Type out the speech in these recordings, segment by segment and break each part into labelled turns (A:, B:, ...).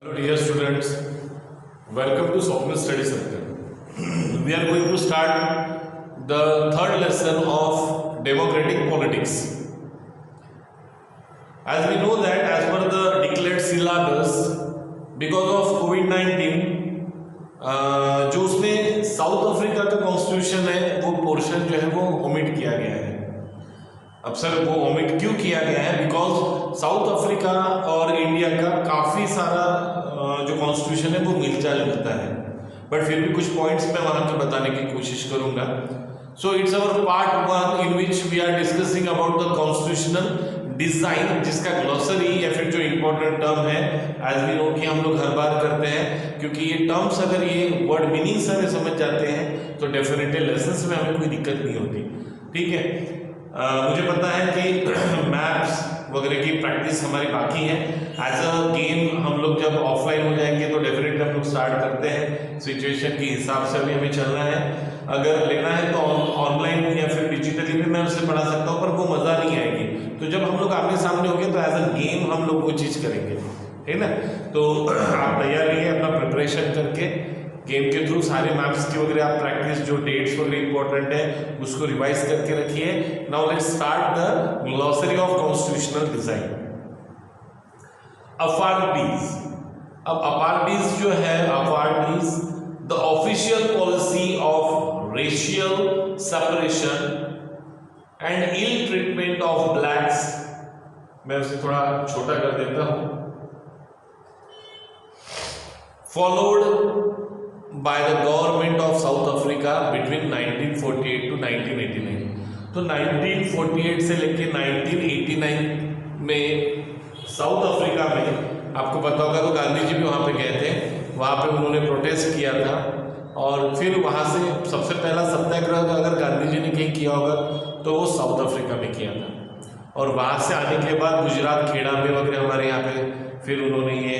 A: Hello dear students, welcome to Swapnil Study Circle. We are going to start the third lesson of democratic politics. As we know that as per the declared syllabus, because of COVID-19, जो उसमें south Africa का constitution है वो portion जो है वो omit किया गया है। अब सर वो ओमिट क्यों किया गया है? बिकॉज साउथ अफ्रीका और इंडिया का काफ़ी सारा जो कॉन्स्टिट्यूशन है वो मिलता जुलता है, बट फिर भी कुछ पॉइंट्स मैं वहाँ के बताने की कोशिश करूँगा। So it's our part 1 in which we are discussing about the constitutional design, जिसका ग्लॉसरी या फिर जो इम्पोर्टेंट टर्म है एज वी नो कि हम लोग हर बार करते हैं, क्योंकि ये टर्म्स अगर ये वर्ड मीनिंग्स हमें समझ जाते हैं तो डेफिनेटली लेसन्स में हमें कोई दिक्कत नहीं होती। ठीक है, मुझे पता है कि मैप्स वगैरह की प्रैक्टिस हमारी बाकी है। एज अ गेम हम लोग जब ऑफलाइन हो जाएंगे तो डेफिनेटली हम लोग स्टार्ट करते हैं, सिचुएशन के हिसाब से भी हमें चलना है। अगर लेना है तो ऑनलाइन या फिर डिजिटली भी मैं उससे पढ़ा सकता हूँ, पर वो मज़ा नहीं आएगी। तो जब हम लोग आमने सामने होंगे तो एज अ गेम हम लोग वो चीज़ करेंगे, ठीक ना। तो आप तैयार रहिए अपना प्रिपरेशन करके, गेम के थ्रू सारे मैप्स की वगैरह आप प्रैक्टिस, जो डेट्स वगैरह इंपॉर्टेंट है उसको रिवाइज करके रखिए। Now let's start the glossary of constitutional design. Apartheid, अब अपार्टीज जो है, apartheid the official policy of racial separation and ill treatment of blacks. मैं उसे थोड़ा छोटा कर देता हूं। Followed by the government of South Africa between 1948 to 1989। तो 1948 से लेके 1989 में साउथ अफ्रीका में आपको पता होगा तो गांधी जी भी वहाँ पे गए थे, वहाँ पे उन्होंने प्रोटेस्ट किया था और फिर वहाँ से सबसे पहला सत्याग्रह अगर गांधी जी ने कहीं किया होगा तो वो साउथ अफ्रीका में किया था। और वहाँ से आने के बाद गुजरात खेड़ा में वगैरह हमारे यहाँ पे फिर उन्होंने ये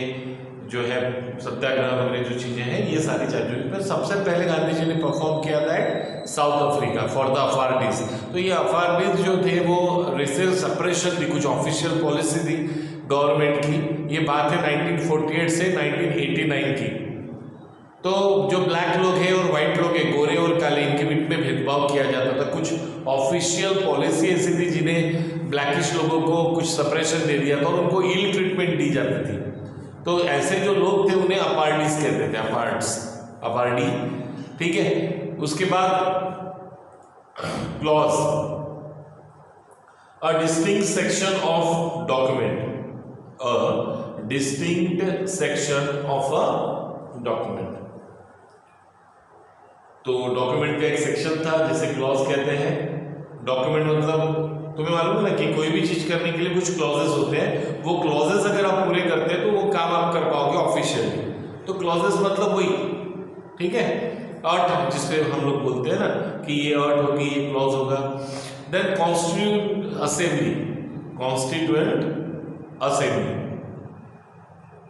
A: जो है सत्याग्रह वगैरह जो चीज़ें हैं ये सारी चीज़ें पर सबसे पहले गांधी जी ने परफॉर्म किया था साउथ अफ्रीका फॉर द अपार्टीज। तो ये अपार्टीज जो थे वो रेशियल सेपरेशन थी, कुछ ऑफिशियल पॉलिसी थी गवर्नमेंट की। ये बात है 1948 से 1989 की। तो जो ब्लैक लोग हैं और वाइट लोग हैं, गोरे और काले, इनके बीच में भेदभाव किया जाता था। कुछ ऑफिशियल पॉलिसी ऐसी थी जिन्हें ब्लैकिश लोगों को कुछ सेपरेशन दे दिया था और उनको इल ट्रीटमेंट दी जाती थी। तो ऐसे जो लोग थे उन्हें अपार्टीज कहते थे, अपार्टी। ठीक है, उसके बाद clause, a distinct section of document, a distinct section of a document. तो डॉक्यूमेंट का एक सेक्शन था जिसे क्लॉज कहते हैं। डॉक्यूमेंट मतलब तुम्हें मालूम है ना कि कोई भी चीज करने के लिए कुछ क्लॉजेस होते हैं, वो क्लॉजेस अगर आप पूरे करते हैं तो वो काम आप कर पाओगे ऑफिशियली। तो क्लॉजेस मतलब वही, ठीक है, अर्थ जिसपे हम लोग बोलते हैं ना कि ये अर्थ होगी, ये क्लॉज होगा। Then constituent assembly, constituent assembly.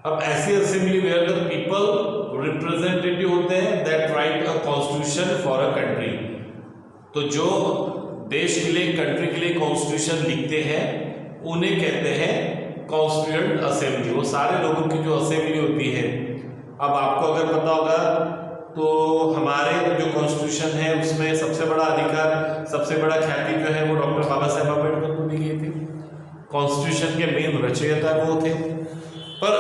A: अब ऐसी assembly where the people representative होते हैं that write a constitution for a country. तो जो देश के लिए, कंट्री के लिए कॉन्स्टिट्यूशन लिखते हैं उन्हें कहते हैं कॉन्स्टिट्यूएंट असेंबली। वो सारे लोगों की जो असेंबली होती है। अब आपको अगर पता होगा तो हमारे जो कॉन्स्टिट्यूशन है उसमें सबसे बड़ा अधिकार, सबसे बड़ा ख्याति जो है वो डॉक्टर बाबा साहेब अम्बेडकर को दी गई थी। कॉन्स्टिट्यूशन के मेन रचयिता वो थे। पर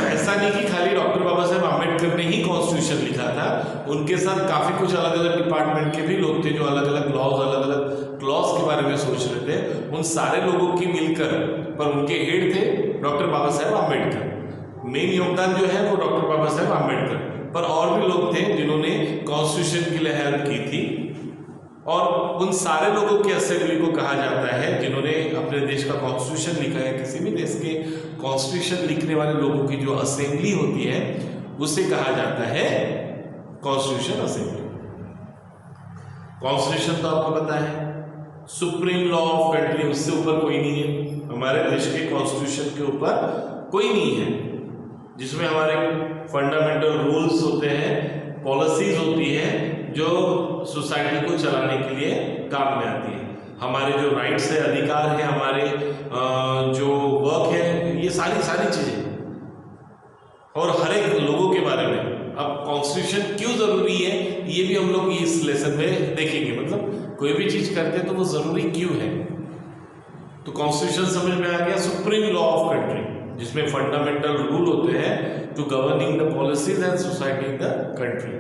A: ऐसा नहीं कि खाली डॉक्टर बाबा साहेब अम्बेडकर ने ही कॉन्स्टिट्यूशन लिखा था, उनके साथ काफ़ी कुछ अलग अलग डिपार्टमेंट के भी लोग थे जो अलग अलग लॉज, अलग अलग क्लॉज के बारे में सोच रहे थे। उन सारे लोगों की मिलकर, पर उनके हेड थे डॉक्टर बाबा साहेब अम्बेडकर। मेन योगदान जो है वो डॉक्टर बाबा साहेब अम्बेडकर, पर और भी लोग थे जिन्होंने कॉन्स्टिट्यूशन के लिए हेल्प की थी। और उन सारे लोगों की असेंबली को कहा जाता है जिन्होंने अपने देश का कॉन्स्टिट्यूशन लिखा है। किसी भी देश के कॉन्स्टिट्यूशन लिखने वाले लोगों की जो असेंबली होती है उसे कहा जाता है कॉन्स्टिट्यूशन असेंबली। कॉन्स्टिट्यूशन तो आपको पता है सुप्रीम लॉ ऑफ कंट्री, उससे ऊपर कोई नहीं है। हमारे देश के कॉन्स्टिट्यूशन के ऊपर कोई नहीं है, जिसमें हमारे फंडामेंटल रूल्स होते हैं, पॉलिसीज होती है जो सोसाइटी को चलाने के लिए काम में आती है। हमारे जो राइट्स है, अधिकार है, हमारे जो वर्क है, ये सारी चीज़ें और हर एक लोगों के बारे में। अब कॉन्स्टिट्यूशन क्यों जरूरी है ये भी हम लोग इस लेसन में देखेंगे, मतलब कोई भी चीज करते हैं तो वो जरूरी क्यों है। तो कॉन्स्टिट्यूशन समझ में आ गया, सुप्रीम लॉ ऑफ कंट्री जिसमें फंडामेंटल रूल होते हैं to governing the policies and society in the country.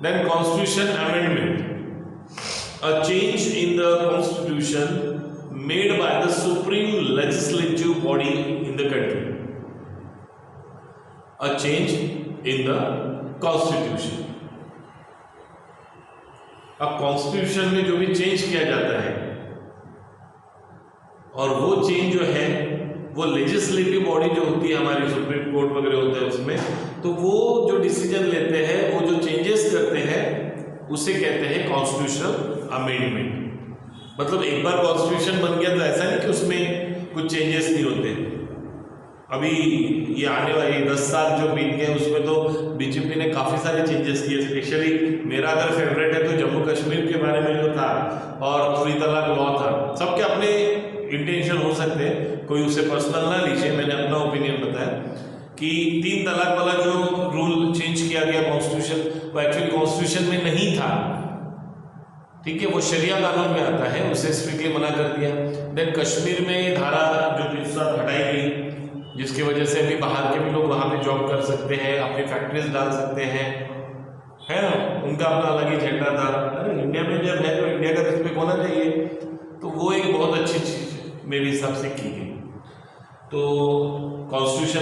A: Then constitution amendment, a change in the constitution made by the supreme legislative body in the country. A change in the constitution. अब constitution में जो भी change किया जाता है और वो change जो है वो लेजिस्लेटिव बॉडी जो होती है हमारी, सुप्रीम कोर्ट वगैरह होता है उसमें, तो वो जो डिसीजन लेते हैं, वो जो चेंजेस करते हैं उसे कहते हैं कॉन्स्टिट्यूशनल अमेंडमेंट। मतलब एक बार कॉन्स्टिट्यूशन बन गया तो ऐसा नहीं कि उसमें कुछ चेंजेस नहीं होते। अभी ये आने वाले 10 साल जो बीत गए उसमें तो बीजेपी ने काफ़ी सारे चेंजेस किए। स्पेशली मेरा अगर फेवरेट है तो जम्मू कश्मीर के बारे में जो था और 3 तलाक लॉ था। सबके अपने इंटेंशन हो सकते हैं, कोई उसे पर्सनल ना लीजिए, मैंने अपना ओपिनियन बताया कि 3 तलाक वाला जो रूल चेंज किया गया कॉन्स्टिट्यूशन, वो एक्चुअली कॉन्स्टिट्यूशन में नहीं था, ठीक है, वो शरिया कानून में आता है, उसे स्ट्रिक्टली मना कर दिया। देन कश्मीर में धारा जो 307 हटाई गई, जिसकी वजह से अभी बाहर के भी लोग वहाँ पे जॉब कर सकते हैं, अपनी फैक्ट्रीज डाल सकते हैं, है ना, उनका अपना अलग ही झंडा था। अरे इंडिया में जब है तो इंडिया का रिस्पेक्ट होना चाहिए, तो वो एक बहुत अच्छी चीज़ मेरे हिसाब से की गई। तो कॉन्स्टिट्यूशन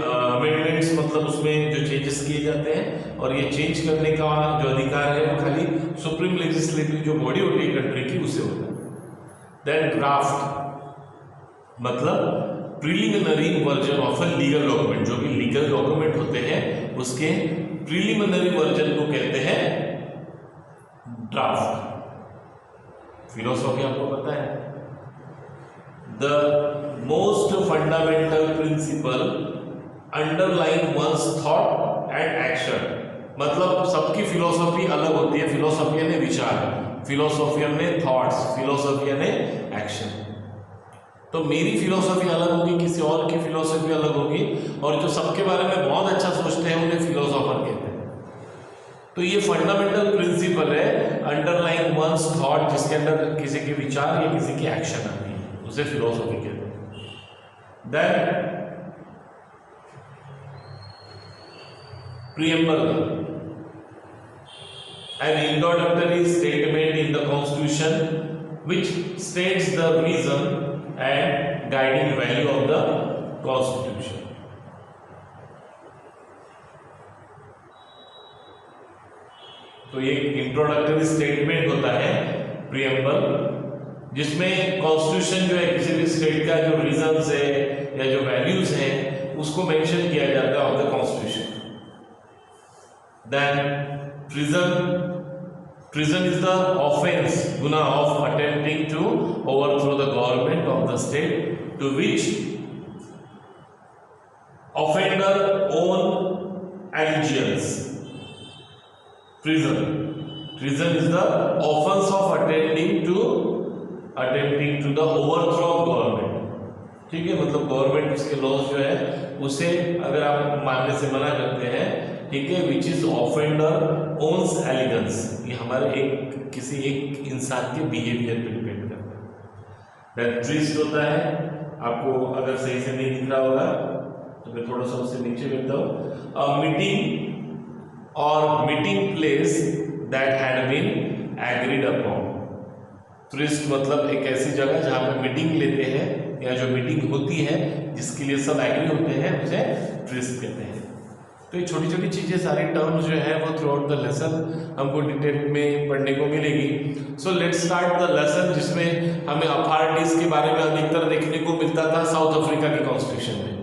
A: अमेंडमेंट्स मतलब उसमें जो चेंजेस किए जाते हैं, और ये चेंज करने का जो अधिकार है वो खाली सुप्रीम लेजिस्लेटिव जो बॉडी होती है कंट्री की उसे होता है। देन ड्राफ्ट मतलब preliminary version of a legal document, जो भी लीगल डॉक्यूमेंट होते हैं उसके प्रिलिमिनरी वर्जन को कहते हैं ड्राफ्ट। फिलोसॉफी आपको पता है, the most fundamental principle underline once thought and action. मतलब सबकी फिलोसॉफी अलग होती है, फिलोसॉफी यानी विचार, फिलोसॉफी यानी थॉट्स, फिलोसॉफी यानी एक्शन। तो मेरी फिलोसॉफी अलग होगी, किसी और की फिलोसॉफी अलग होगी, और जो सबके बारे में बहुत अच्छा सोचते हैं उन्हें फिलोसोफर कहते हैं। तो ये फंडामेंटल प्रिंसिपल है, अंडरलाइन वंस थॉट, जिसके अंदर किसी के विचार या किसी की एक्शन आती है, उसे फिलोसॉफी कहते हैं। Then preamble, an introductory statement in the constitution which states the reason and guiding value of the constitution. तो ये इंट्रोडक्टरी स्टेटमेंट होता है प्रियम्बल, जिसमें कॉन्स्टिट्यूशन जो है किसी भी स्टेट का जो रीजंस है या जो वैल्यूज है उसको मेंशन किया जाता है of the constitution. Then treason is the offense, guna of attempting to overthrow the government of the state to which offender own allegiance. Treason is the offense of attempting to the overthrow of government, ठीक है, मतलब government उसके laws जो है उसे अगर आप मानने से मना करते हैं, ठीक है, which is offender owns allegiance, ये हमारे किसी एक इंसान के बिहेवियर पे डिपेंड करता है। दैट ट्रिस्ट होता है, आपको अगर सही से नहीं दिख रहा होगा तो मैं थोड़ा सा उससे नीचे करता हूँ। अ मीटिंग और meeting place that had been agreed upon. Tryst मतलब एक ऐसी जगह जहाँ पे मीटिंग लेते हैं या जो मीटिंग होती है जिसके लिए सब एग्री होते हैं उसे ट्रिस्ट कहते हैं। तो ये छोटी छोटी चीज़ें, सारी टर्म्स जो है वो थ्रू आउट द लेसन हमको डिटेल में पढ़ने को मिलेगी। So let's start the lesson, जिसमें हमें अथॉरिटीज़ के बारे में अधिकतर देखने को मिलता था साउथ अफ्रीका के कॉन्स्टिट्यूशन में,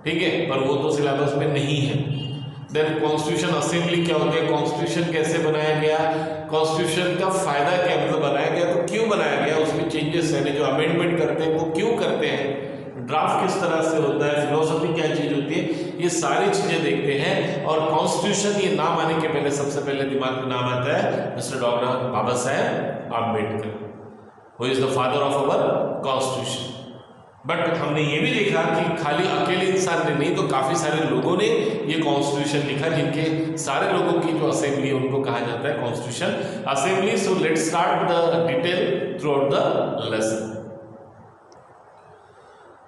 A: ठीक है, पर वो तो सिलेबस में नहीं है। देन कॉन्स्टिट्यूशन असेंबली क्या होती है, कॉन्स्टिट्यूशन कैसे बनाया गया, कॉन्स्टिट्यूशन का फायदा क्या, मतलब बनाया गया तो क्यों बनाया गया, उसमें चेंजेस है जो अमेंडमेंट करते हैं वो क्यों करते हैं, ड्राफ्ट किस तरह से होता है, फिलोसॉफी क्या चीज़ होती है, ये सारी चीज़ें देखते हैं। और कॉन्स्टिट्यूशन ये नाम आने के पहले सबसे पहले दिमाग में नाम आता है mister doctor Baba Saheb Ambedkar, who is the father of our constitution. But हमने ये भी देखा कि खाली अकेले इंसान ने नहीं, तो काफ़ी सारे लोगों ने ये कॉन्स्टिट्यूशन लिखा, जिनके सारे लोगों की जो असेंबली है उनको कहा जाता है constitution assembly. So let's start the detail through out the lesson.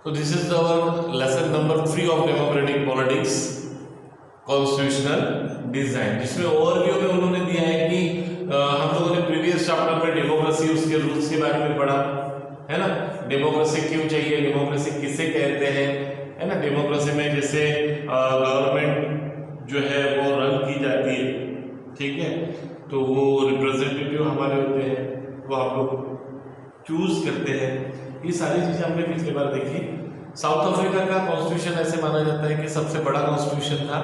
A: So this is our lesson number 3 of democratic politics, constitutional design, जिसमें ओवरव्यू में उन्होंने दिया है कि हम लोगों ने प्रीवियस चैप्टर में डेमोक्रेसी उसके रूल्स के बारे में पढ़ा है ना, डेमोक्रेसी क्यों चाहिए, डेमोक्रेसी किसे कहते हैं, है ना। डेमोक्रेसी में जैसे गवर्नमेंट जो है वो रन की जाती है, ठीक है, तो वो रिप्रेजेंटेटिव हमारे होते हैं, वो हम लोग चूज करते हैं। ये सारी चीजें हमने पिछली बार देखी। साउथ अफ्रीका का कॉन्स्टिट्यूशन ऐसे माना जाता है कि सबसे बड़ा कॉन्स्टिट्यूशन था।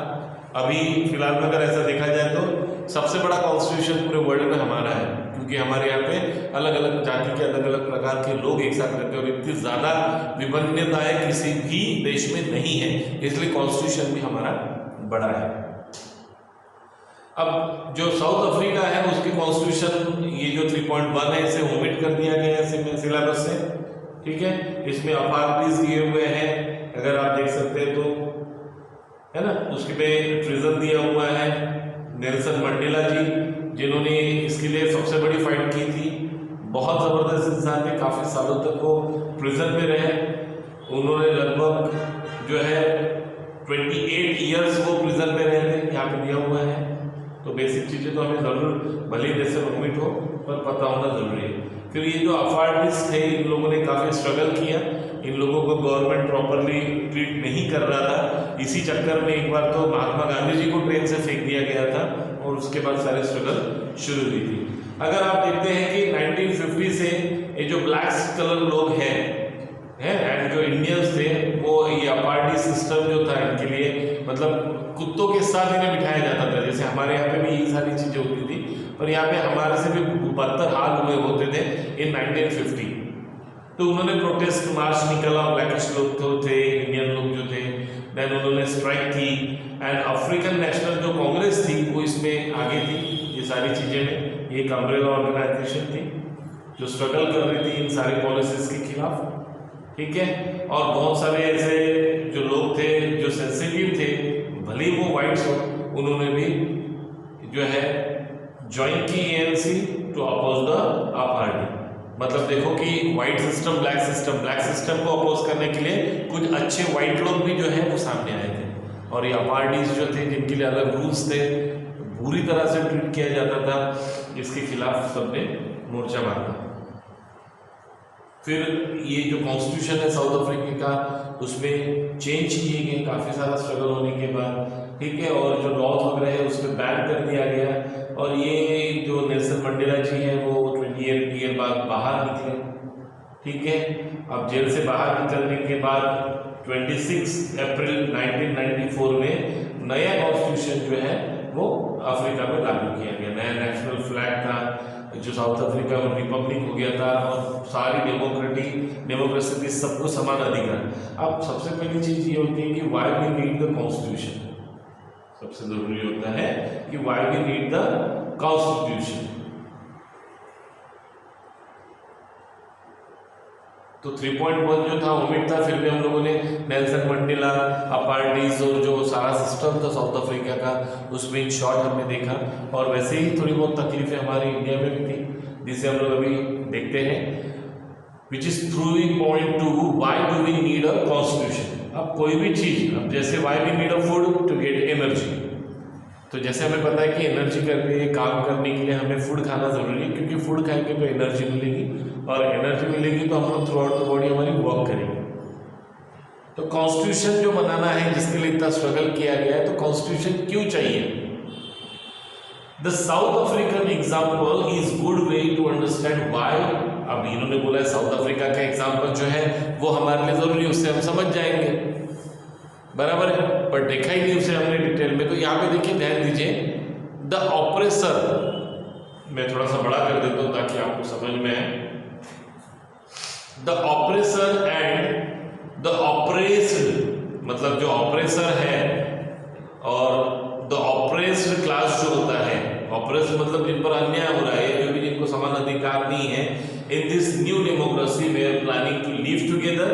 A: अभी फिलहाल में अगर ऐसा देखा जाए तो सबसे बड़ा कॉन्स्टिट्यूशन पूरे वर्ल्ड में हमारा है, क्योंकि हमारे यहाँ पे अलग अलग जाति के अलग अलग प्रकार के लोग एक साथ रहते हैं और इतनी ज़्यादा विभिन्नताएं किसी भी देश में नहीं है, इसलिए कॉन्स्टिट्यूशन भी हमारा बड़ा है। अब जो साउथ अफ्रीका है उसके कॉन्स्टिट्यूशन ये जो 3.1 है इसे ओमिट कर दिया गया है सिलेबस से, ठीक है। इसमें अपार्टीज दिए हुए हैं, अगर आप देख सकते हैं तो, है ना। उसके पे ट्रिजन दिया हुआ है, नेल्सन मंडेला जी जिन्होंने इसके लिए सबसे बड़ी फाइट की थी, बहुत ज़बरदस्त इंसान थे, काफ़ी सालों तक वो प्रिजन में रहे। उन्होंने लगभग जो है 28 ईयर्स वो प्रिजन में रहे थे, यहाँ पे दिया हुआ है। तो बेसिक चीज़ें तो हमें ज़रूर भले ही जैसे ओमिट हो पर पता होना ज़रूरी है। फिर ये जो अफार्टिस थे, इन लोगों ने काफ़ी स्ट्रगल किया, इन लोगों को गवर्नमेंट प्रॉपरली ट्रीट नहीं कर रहा था। इसी चक्कर में एक बार तो महात्मा गांधी जी को ट्रेन से फेंक दिया गया था और उसके बाद सारे स्ट्रगल शुरू हुई थी। अगर आप देखते हैं कि 1950 से ये जो ब्लैक कलर लोग हैं एंड जो इंडियंस थे, वो ये अपार्टी सिस्टम जो था इनके लिए, मतलब कुत्तों के साथ इन्हें बिठाया जाता था। जैसे हमारे यहाँ पे भी यही सारी चीज़ें होती थी, पर यहाँ पे हमारे से भी बदतर हाल हुए होते थे इन 1950। तो उन्होंने प्रोटेस्ट मार्च निकाला, ब्लैकिश लोग तो थे, इंडियन लोग जो थे, देन उन्होंने स्ट्राइक की एंड अफ्रीकन नेशनल जो कांग्रेस थी वो इसमें आगे थी। ये सारी चीज़ें में एक अम्ब्रेला ऑर्गेनाइजेशन थी जो स्ट्रगल कर रही थी इन सारी पॉलिसीज के खिलाफ, ठीक है। और बहुत सारे ऐसे जो लोग थे जो सेंसिटिव थे, भले वो वाइट्स हो, उन्होंने भी जो है ज्वाइन की ANC टू अपोज द अपार्टी। मतलब देखो कि वाइट सिस्टम ब्लैक सिस्टम को अपोज करने के लिए कुछ अच्छे वाइट लोग भी जो है वो सामने आए थे, और ये अपार्टीज जो थे जिनके लिए अलग रूल्स थे, बुरी तरह से ट्रीट किया जाता था, इसके खिलाफ सबने मोर्चा मारा। फिर ये जो कॉन्स्टिट्यूशन है साउथ अफ्रीका का, उसमें चेंज किए गए काफ़ी सारा स्ट्रगल होने के बाद, ठीक है। और जो लॉज वगैरह है उसमें बैन कर दिया गया। और ये जो नेल्सन मंडेला जी हैं वो 28 ईयर बाद बाहर निकले, ठीक है। अब जेल से बाहर निकलने के बाद 26 अप्रैल 1994 में नया कॉन्स्टिट्यूशन जो है वो अफ्रीका में लागू किया गया। नया नेशनल फ्लैग था, जो साउथ अफ्रीका में रिपब्लिक हो गया था, और सारी डेमोक्रेसी की सबको समान अधिकार। अब सबसे पहली चीज ये होती है कि why we need the constitution. सबसे जरूरी होता है कि why we need the constitution. तो 3.1 जो था ओमिट था, फिर भी हम लोगों ने नेल्सन मंडेला, अपार्टीज और जो सारा सिस्टम था साउथ अफ्रीका का, उसमें इन शॉर्ट हमने देखा। और वैसे ही थोड़ी बहुत तकलीफें हमारी इंडिया में भी थी, जिसे हम लोग अभी देखते हैं, which is 3.2 why do we need a constitution. अब कोई भी चीज, अब जैसे why we need a food to get energy, तो जैसे हमें पता है कि एनर्जी करने काम करने के लिए हमें फूड खाना जरूरी है, क्योंकि फूड खाएंगे तो एनर्जी मिलेगी, और एनर्जी मिलेगी तो हम लोग थ्रू आउट द बॉडी हमारी वर्क करेंगे। तो कॉन्स्टिट्यूशन जो बनाना है, जिसके लिए इतना स्ट्रगल किया गया है, तो कॉन्स्टिट्यूशन क्यों चाहिए? The South African example is good way to understand why. अब इन्होंने बोला है साउथ अफ्रीका का एग्जाम्पल जो है वो हमारे लिए जरूरी है, उससे हम समझ जाएंगे, बराबर है, पर देखा ही नहीं उसे हमने डिटेल में। तो यहाँ पे देखिए, ध्यान दीजिए, द ऑपरेसर, मैं थोड़ा सा बड़ा कर देता हूं ताकि आपको समझ में आए। The oppressor and the oppressed, मतलब जो ऑपरेसर है और द ऑपरेस्ड क्लास जो होता है, ऑपरेस्ड मतलब जिन पर अन्याय हो रहा है, जो भी जिनको समान अधिकार नहीं है, in this new democracy they are planning to live together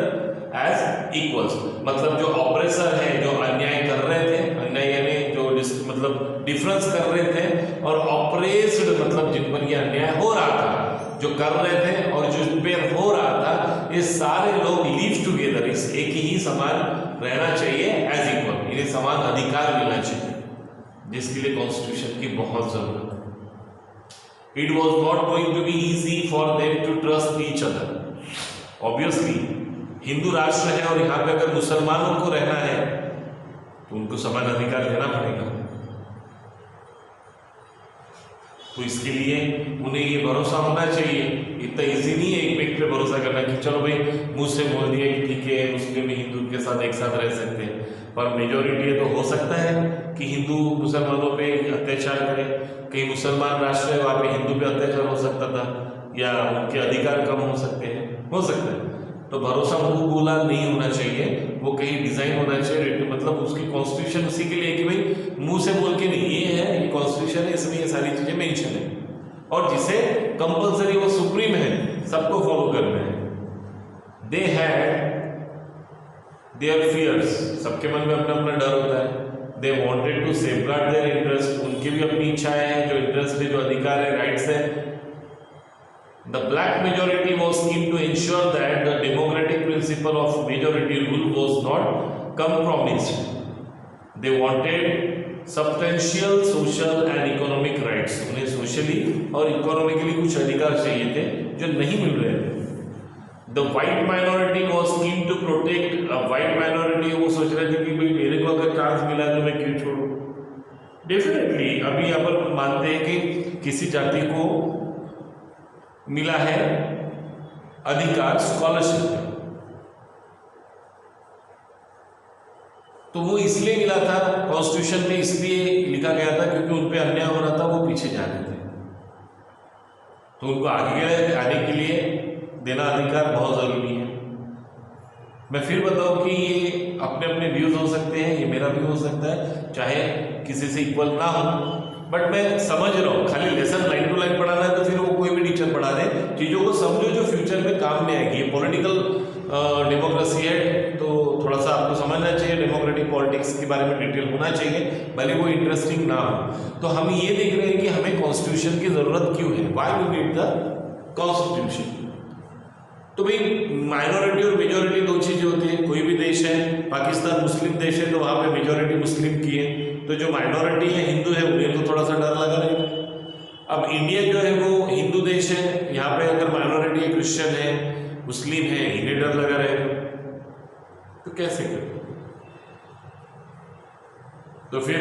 A: as equals. मतलब जो ऑपरेसर है, जो अन्याय कर रहे थे, अन्याय यानी जो मतलब डिफरेंस कर रहे थे, और ऑपरेस्ड मतलब जिन पर ये अन्याय हो रहा था, जो कर रहे थे और जो पे हो रहा था, ये सारे लोग लिव टुगेदर, इस एक ही समान रहना चाहिए एज इक्वल, इन्हें समान अधिकार मिलना चाहिए, जिसके लिए कॉन्स्टिट्यूशन की बहुत जरूरत है। It was not going to be easy for them to trust each other. Obviously, Hindu राष्ट्र है और यहाँ पे अगर मुसलमानों को रहना है तो उनको समान अधिकार देना पड़ेगा। तो इसके लिए उन्हें ये भरोसा होना चाहिए। इतना इजी नहीं है एक व्यक्ति पे भरोसा करना कि चलो भाई मुंह से बोल दिया कि ठीक है मुस्लिम भी हिंदू के साथ एक साथ रह सकते हैं, पर मेजोरिटी ये तो हो सकता है कि हिंदू मुसलमानों पे अत्याचार करे, कहीं मुसलमान राष्ट्र है वहाँ पे हिंदू पे अत्याचार हो सकता था, या उनके अधिकार कम हो सकते हैं, हो सकता है। तो भरोसा मुंह बोला नहीं होना चाहिए, वो कहीं डिजाइन होना चाहिए, मतलब उसकी कॉन्स्टिट्यूशन उसी के लिए कि भाई मुंह से बोल के नहीं, ये है ये कॉन्स्टिट्यूशन है, इसमें ये सारी चीजें मेंशन है, और जिसे कंपलसरी वो सुप्रीम है, सबको फॉलो करना है। दे हैड देयर फियर्स, सबके मन में अपना अपना डर होता है। They wanted to safeguard their interest, उनकी भी अपनी इच्छाएं हैं, जो इंटरेस्ट है, जो अधिकार है, राइट्स है। The black majority was keen to ensure that the democratic principle of majority rule was not compromised. They wanted substantial social and economic rights. उन्हें सोशली और इकोनॉमिकली कुछ अधिकार चाहिए थे जो नहीं मिल रहे थे। The white minority was keen to protect a white minority, वो सोच रहे थे कि भाई मेरे को अगर चांस मिला तो मैं क्यों छोड़ूं। डेफिनेटली अभी यहाँ पर मानते हैं कि किसी जाति को मिला है अधिकार स्कॉलरशिप में, तो वो इसलिए मिला था कॉन्स्टिट्यूशन में, इसलिए लिखा गया था क्योंकि उन पे अन्याय हो रहा था, वो पीछे जा रहे थे, तो उनको आगे आने के लिए देना अधिकार बहुत जरूरी है। मैं फिर बताऊं कि ये अपने अपने व्यूज हो सकते हैं, ये मेरा व्यू हो सकता है, चाहे किसी से इक्वल ना हो, बट मैं समझ रहा हूँ। खाली लेसन लाइन टू लाइन पढ़ाना है तो फिर वो कोई भी टीचर पढ़ा दे, चीज़ों को समझो जो फ्यूचर में काम में आएगी। ये पॉलिटिकल डेमोक्रेसी है तो थोड़ा सा आपको समझना चाहिए, डेमोक्रेटिक पॉलिटिक्स के बारे में डिटेल होना चाहिए, भले वो इंटरेस्टिंग ना हो। तो हम ये देख रहे हैं कि हमें कॉन्स्टिट्यूशन की ज़रूरत क्यों है, why we need the constitution. तो भाई माइनॉरिटी और मेजोरिटी दो चीज़ें होती है। कोई भी देश है, पाकिस्तान मुस्लिम देश है तो वहाँ पे मेजोरिटी मुस्लिम की है, तो जो माइनॉरिटी है हिंदू है उन्हें तो थोड़ा सा डर लगा रहेगा। अब इंडिया जो है वो हिंदू देश है, यहाँ पे अगर माइनॉरिटी है, क्रिश्चियन है, मुस्लिम है, इन्हें डर लगा रहेगा, तो कैसे करें। तो फिर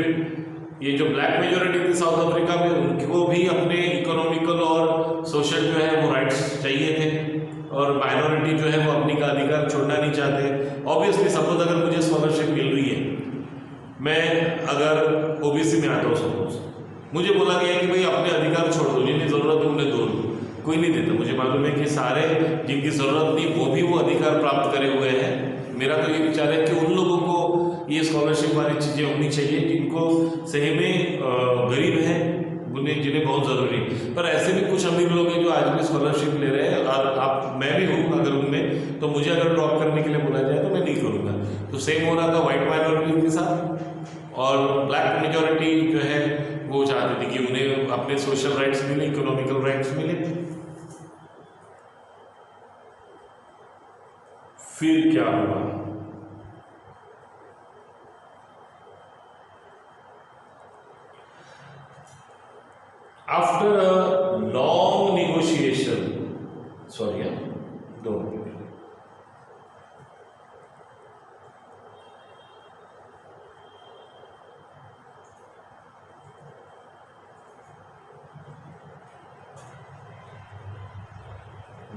A: ये जो ब्लैक मेजोरिटी थी साउथ अफ्रीका में, उनको भी अपने इकोनॉमिकल और सोशल जो है वो राइट्स चाहिए थे, और माइनॉरिटी जो है वो अपनी का अधिकार छोड़ना नहीं चाहते। ऑब्वियसली सपोज अगर मुझे स्कॉलरशिप मिल रही है, मैं अगर ओबीसी में आता हूँ, सपोज मुझे बोला गया कि भाई अपने अधिकार छोड़ दो, जिन्हें ज़रूरत है उन्हें दो, कोई नहीं देता। मुझे मालूम है कि सारे जिनकी ज़रूरत नहीं वो भी वो अधिकार प्राप्त करे हुए हैं। मेरा तो ये विचार है कि उन लोगों को ये स्कॉलरशिप वाली चीज़ें होनी चाहिए जिनको सही में गरीब हैं, उन्हें जिन्हें बहुत ज़रूरी है। पर ऐसे भी कुछ अमीर लोग हैं जो आज भी स्कॉलरशिप ले रहे हैं, और आप मैं भी हूँ अगर उनमें, तो मुझे अगर ड्रॉप करने के लिए बोला जाए तो मैं नहीं करूँगा। तो सेम हो रहा था वाइट माइनॉरिटी के साथ, और ब्लैक मेजॉरिटी जो है वो चाहती थी कि उन्हें अपने सोशल राइट्स मिले, इकोनॉमिकल राइट्स मिले। फिर क्या हुआ, after a long negotiation, sorry दो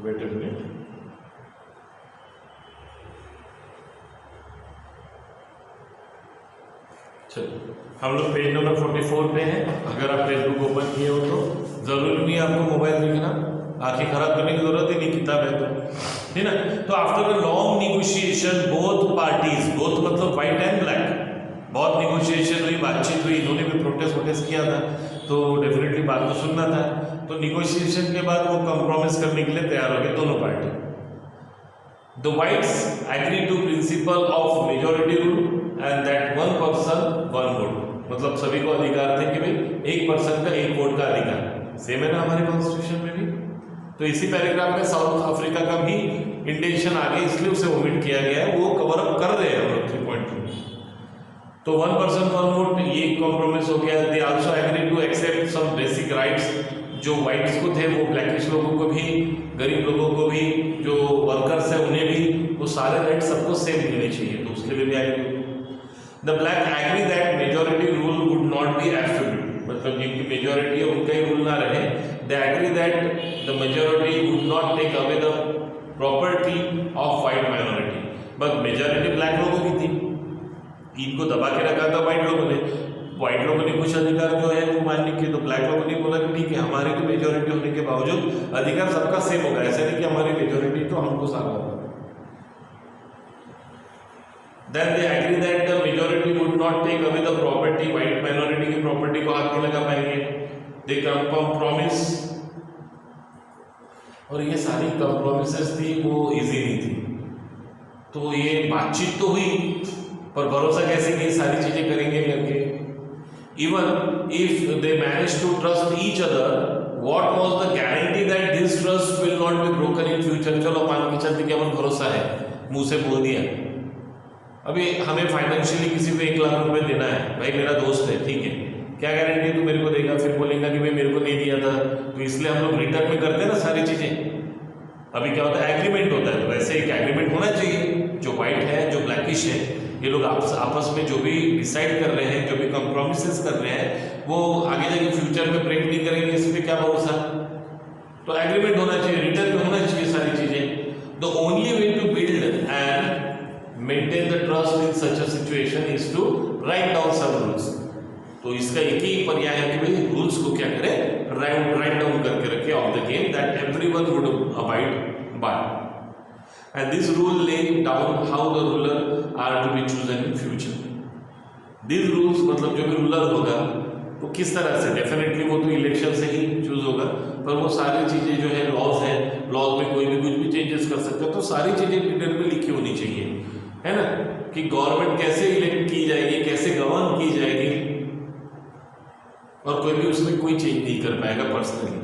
A: वेट अ मिनट, चलो हम लोग पेज नंबर 44 पे हैं। अगर आप फेसबुक ओपन किए हो तो जरूरी नहीं आपको मोबाइल देखना, आंखें खराब करने की जरूरत ही नहीं, किताब है तो, है ना। तो after a long negotiation both parties, both मतलब व्हाइट एंड ब्लैक, बहुत निगोशिएशन हुई, बातचीत हुई, इन्होंने भी प्रोटेस्ट किया था, तो डेफिनेटली बात तो सुनना था। तो निगोशिएशन के बाद वो कंप्रोमाइज करने के लिए तैयार हो गए दोनों party. The whites agree to principle of majority rule and that one person one vote. मतलब सभी को अधिकार थे कि भाई एक पर्सन का एक वोट का अधिकार। सेम है ना हमारे कॉन्स्टिट्यूशन में भी। तो इसी पैराग्राफ में साउथ अफ्रीका का भी इंटेंशन आ गया, इसलिए उसे ओमिट किया गया है, वो कवर अप कर रहे हैं हम लोग 3.2। तो वन पर्सन वन वोट ये कॉम्प्रोमाइज हो गया। They also agree to accept some basic rights, जो व्हाइट्स को थे वो ब्लैकिश लोगों को भी, गरीब लोगों को भी, जो वर्कर्स है उन्हें भी, वो सारे राइट सबको सेम मिलने चाहिए, तो उसके लिए भी agree. The black agree that majority rule would not be absolute, मतलब जिनकी मेजोरिटी है उनका ही रूल ना रहे। They agree that the majority would not take away the property of white minority, but majority black लोगों की थी, इनको दबा के रखा था व्हाइट लोगों ने। व्हाइट लोगों ने कुछ अधिकार जो है वो मानने के, तो ब्लैक लोगों ने बोला कि ठीक है हमारे को मेजोरिटी होने के बावजूद अधिकार सबका सेम होगा, ऐसा नहीं कि हमारी मेजोरिटी तो हमको सारा होगा। Then they agree that the majority would not take away the property, white minority की प्रॉपर्टी को हाथ नहीं लगा पाएंगे। They compromise, और ये सारी compromises थी वो इजी नहीं थी, तो ये बातचीत तो हुई पर भरोसा कैसे कि सारी चीजें करेंगे करके। Even if they manage to trust each other, what was the guarantee that this trust will not be broken in future? चलो मान के चलते कि अपन भरोसा है, मुंह से बोल दिया, अभी हमें फाइनेंशियली किसी को 1 लाख रुपए देना है, भाई मेरा दोस्त है, ठीक है, क्या गारंटी है तू मेरे को देगा? फिर बोलेगा कि भाई मेरे को नहीं दिया था, तो इसलिए हम लोग रिटर्न में करते हैं ना सारी चीजें। अभी क्या होता है, एग्रीमेंट होता है, तो वैसे एक एग्रीमेंट होना चाहिए। जो व्हाइट है जो ब्लैकिश है, ये लोग आपस में जो भी डिसाइड कर रहे हैं, जो भी कॉम्प्रोमाइसेस कर रहे हैं, वो आगे जाके फ्यूचर में ब्रेक नहीं करेंगे, इस पर क्या भरोसा। तो एग्रीमेंट होना चाहिए, रिटर्न में होना चाहिए सारी चीजें। The only way to build and maintain the trust in such a situation is to write down some rules. तो इसका एक ही पर्याय है कि भाई रूल्स को क्या करें, राइट डाउन करके रखे of the game that everyone would abide by, and this rule lay down how the ruler are to be chosen in future. These rules मतलब जो भी रूलर होगा वो किस तरह से, डेफिनेटली वो तो इलेक्शन से ही चूज होगा, पर वो सारी चीजें जो है लॉज है, लॉज में कोई भी कुछ भी चेंजेस कर सकता है, तो सारी चीजें डिटेल में लिखी होनी चाहिए, है ना, कि गवर्नमेंट कैसे इलेक्ट की जाएगी, कैसे गवर्न की जाएगी, और कोई भी उसमें कोई चेंज नहीं कर पाएगा personally.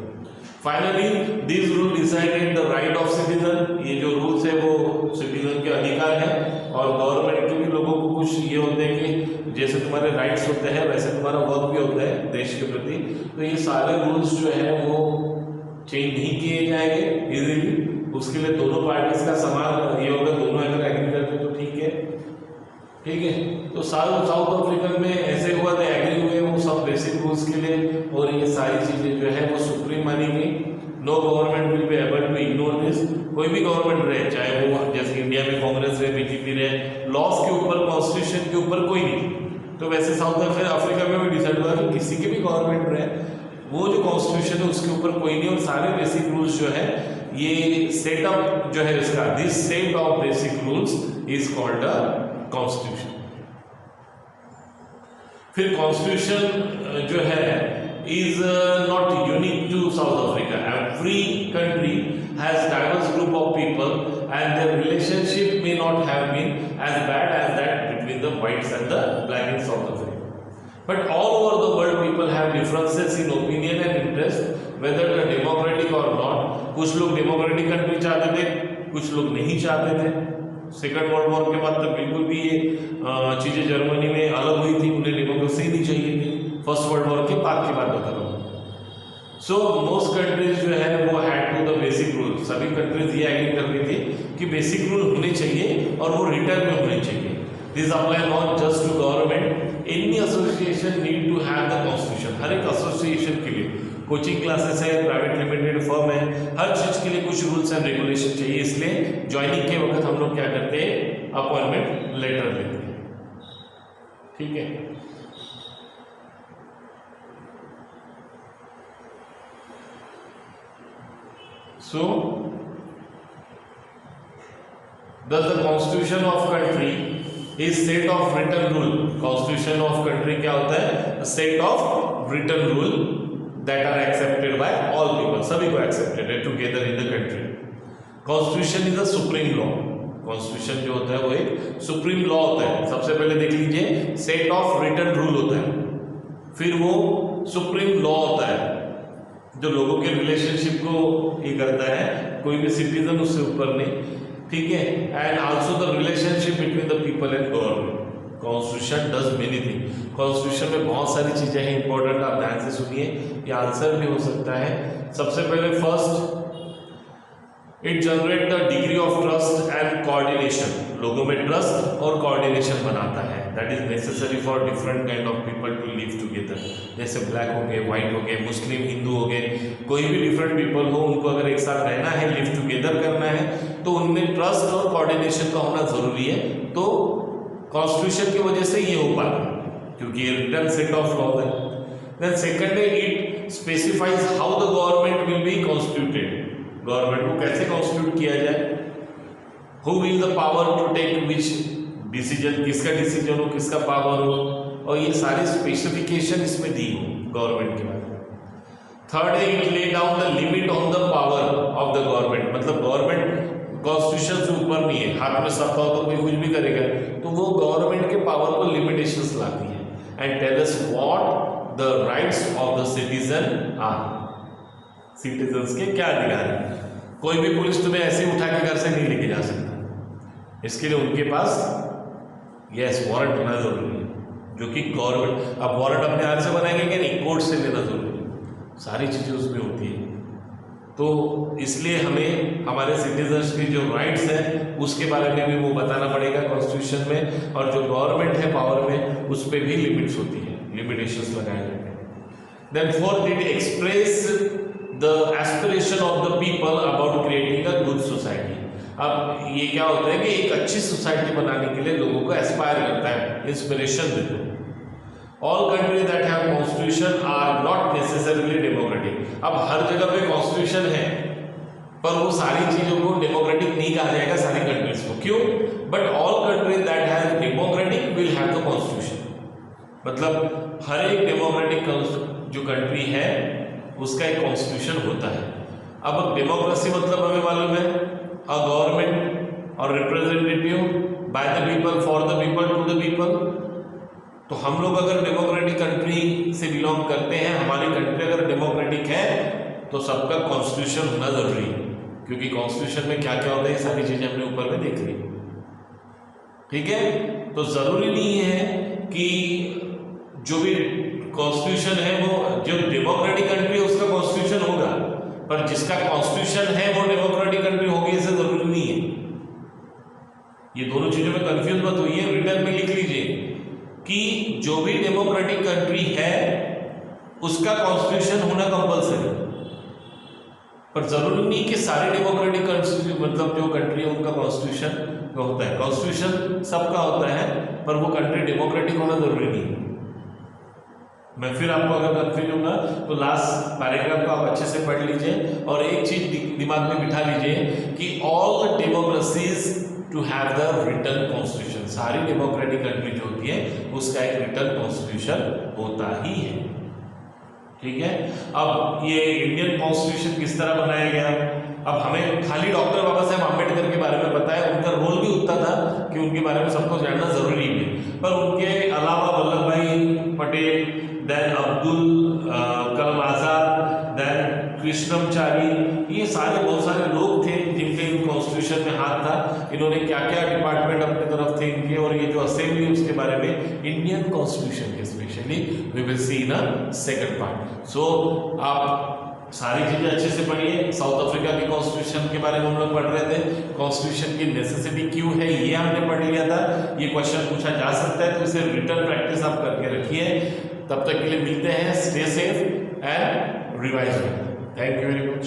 A: Finally this rule decided the right of citizen, ये जो रूल्स है वो सिटीजन के अधिकार है, और गवर्नमेंट के भी लोगों को कुछ ये होते हैं कि जैसे तुम्हारे राइट्स होते हैं वैसे तुम्हारा वर्क भी होता है देश के प्रति, तो ये सारे रूल्स जो है वो चेंज नहीं किए जाएंगे इजीली। उसके लिए दोनों पार्टीज का समान ये होगा, दोनों अगर एग्री करते तो ठीक है, ठीक है। तो साउथ अफ्रीकन में ऐसे हुआ था, एग्री हुए वो सब बेसिक रूल्स के लिए, और ये सारी चीजें जो है वो सुप्रीम मानी गई। No government will be able to ignore this, कोई भी गवर्नमेंट रहे, चाहे वो जैसे इंडिया में कांग्रेस रहे, बीजेपी रहे, लॉज के ऊपर, कॉन्स्टिट्यूशन के ऊपर कोई नहीं। तो वैसे साउथ अफ्रीका में भी डिसाइड हुआ कि किसी के भी गवर्नमेंट रहे, वो जो कॉन्स्टिट्यूशन है उसके ऊपर कोई नहीं, और सारे बेसिक रूल्स जो है ये सेटअप जो है इसका, this set of basic rules is called a constitution. फिर कॉन्स्टिट्यूशन जो है is not unique to South Africa. Every country has diverse group of people and their relationship may not have been as bad as that between the whites and the black in South Africa. But all over the world people have differences in opinion and interest, whether the democratic or not. कुछ लोग democratic country चाहते थे, कुछ लोग नहीं चाहते थे। Second world war के बाद तक बिल्कुल भी ये चीज़ें जर्मनी में अलग हुई थी, उन्हें डेमोक्रेसी नहीं चाहिए थी। फर्स्ट वर्ल्ड वॉर के बाद की बात बता रहा हूँ। सो मोस्ट कंट्रीज जो है वो had to the basic rule, सभी कंट्रीज ये एग्री कर रही थी कि बेसिक रूल होने चाहिए और वो रिटर्न में होने चाहिए। This apply not just to government, any association need to have the constitution. हर एक एसोसिएशन के लिए, कोचिंग क्लासेस है, प्राइवेट लिमिटेड फर्म है, हर चीज के लिए कुछ रूल्स एंड रेगुलेशन चाहिए। इसलिए ज्वाइनिंग के वक्त हम लोग क्या करते हैं, अपॉइंटमेंट लेटर लेते हैं, ठीक है। So, thus the constitution of country is set of written rule. Constitution of country क्या होता है, a set of written rule that are accepted by all people, सभी को accepted है together in the country. Constitution is a supreme law. Constitution जो होता है वो एक सुप्रीम लॉ होता है। सबसे पहले देख लीजिए सेट ऑफ रिटन रूल होता है, फिर वो सुप्रीम लॉ होता है जो लोगों के रिलेशनशिप को ये करता है, कोई भी सिटीजन उससे ऊपर नहीं, ठीक है। And also the relationship between the people and government. Constitution does many thing. Constitution में बहुत सारी चीजें हैं इंपॉर्टेंट, आप ध्यान से सुनिए, ये आंसर भी हो सकता है। सबसे पहले first, it generate the degree of trust and coordination. लोगों में ट्रस्ट और कोऑर्डिनेशन बनाता है, that is necessary for different kind of people to live together. जैसे ब्लैक हो गए, व्हाइट हो गए, मुस्लिम, हिंदू हो गए, कोई भी डिफरेंट पीपल हो, उनको अगर एक साथ रहना है, लिव टुगेदर करना है, तो उनमें ट्रस्ट और कोऑर्डिनेशन का होना जरूरी है। तो कॉन्स्टिट्यूशन की वजह से ये हो पाता है क्योंकि ये रिटन सेट ऑफ लॉ है। देन सेकंड है, it specifies how the government will be constituted. Government को कैसे कॉन्स्टिट्यूट किया जाए, who will the power to take which decision, किसका डिसीजन हो, किसका पावर हो, और ये सारी स्पेसिफिकेशन इसमें दी हो गवर्नमेंट के बारे में। थर्ड है, it lay down the limit on the power of the government. मतलब गवर्नमेंट कॉन्स्टिट्यूशन से ऊपर नहीं है, हाथ में सत्ता हो तो कोई कुछ भी करेगा, तो वो गवर्नमेंट के पावर को लिमिटेशंस लाती है। And tell us what the rights of the citizen are. Citizens के क्या अधिकार है। कोई भी पुलिस तुम्हें ऐसे उठा के घर से नहीं लेके जा सकता, इसके लिए उनके पास यस वारंट होना जरूरी है, जो कि गवर्नमेंट, अब वारंट अपने हाथ से बनाएंगे कि नहीं, कोर्ट से लेना जरूरी है, सारी चीजें उसमें होती है। तो इसलिए हमें हमारे सिटीजन्स की जो राइट्स हैं उसके बारे में भी वो बताना पड़ेगा कॉन्स्टिट्यूशन में, और जो गवर्नमेंट है पावर में उस पर भी लिमिट्स होती है, लिमिटेशंस लगाए जाते हैं। Then fourth, it express the aspiration of the people about creating a good society. अब ये क्या होता है कि एक अच्छी सोसाइटी बनाने के लिए लोगों को एस्पायर करता है, इंस्पिरेशन देता है। All country that have constitution are not necessarily democratic. अब हर जगह पे कॉन्स्टिट्यूशन है, पर वो सारी चीजों को डेमोक्रेटिक नहीं कहा जाएगा सारी कंट्रीज को। क्यों? But all country that have democratic will have the constitution. मतलब हर एक डेमोक्रेटिक जो कंट्री है उसका एक कॉन्स्टिट्यूशन होता है। अब डेमोक्रेसी मतलब हमें मालूम है, अ गवर्नमेंट और representative by the people for the people to the people. तो हम लोग अगर डेमोक्रेटिक कंट्री से बिलोंग करते हैं, हमारी कंट्री अगर डेमोक्रेटिक है, तो सबका कॉन्स्टिट्यूशन होना जरूरी है, क्योंकि कॉन्स्टिट्यूशन में क्या क्या होता है सारी चीजें हमने ऊपर में देख ली। ठीक है, तो जरूरी नहीं है कि जो भी कॉन्स्टिट्यूशन है वो, जो डेमोक्रेटिक कंट्री है उसका कॉन्स्टिट्यूशन होगा, पर जिसका कॉन्स्टिट्यूशन है वो डेमोक्रेटिक कंट्री होगी ऐसे जरूरी नहीं है। ये दोनों चीजों में कंफ्यूज मत होइए, रिटर्न में लिख लीजिए कि जो भी डेमोक्रेटिक कंट्री है उसका कॉन्स्टिट्यूशन होना कंपलसरी, पर जरूरी नहीं कि सारे डेमोक्रेटिक कंट्री मतलब जो कंट्री है उनका कॉन्स्टिट्यूशन होता है। कॉन्स्टिट्यूशन सबका होता है, पर वो कंट्री डेमोक्रेटिक होना जरूरी नहीं है। मैं फिर आपको अगर कंफ्यूज होगा तो लास्ट पैराग्राफ को आप अच्छे से पढ़ लीजिए, और एक चीज दिमाग में बिठा लीजिए कि all the democracies to have the written constitution. सारी डेमोक्रेटिक कंट्री जो होती है उसका एक रिटन कॉन्स्टिट्यूशन होता ही है। ठीक है, अब ये इंडियन कॉन्स्टिट्यूशन किस तरह बनाया गया, अब हमें खाली डॉक्टर बाबा साहेब आम्बेडकर के बारे में पता है, उनका रोल भी उतना था कि उनके बारे में सबको जानना जरूरी है, पर उनके अलावा वल्लभ भाई पटेल, देन अब्दुल कलाम आजाद, देन कृष्णमचारी, ये सारे बहुत सारे लोग थे जिनके कॉन्स्टिट्यूशन में हाथ था। इन्होंने क्या क्या डिपार्टमेंट अपनी तरफ थे इनके, और ये जो असेंबली उसके बारे में इंडियन कॉन्स्टिट्यूशन के specially we will see in a second part. So आप सारी चीजें अच्छे से पढ़िए। साउथ अफ्रीका के कॉन्स्टिट्यूशन के बारे में हम लोग पढ़ रहे थे, कॉन्स्टिट्यूशन की नेसेसिटी क्यों है ये हमने पढ़ लिया था। ये क्वेश्चन पूछा जा सकता है, तो इसे रिटन प्रैक्टिस आप करके रखिए। तब तक के लिए मिलते हैं, stay safe and revise. Thank you very much.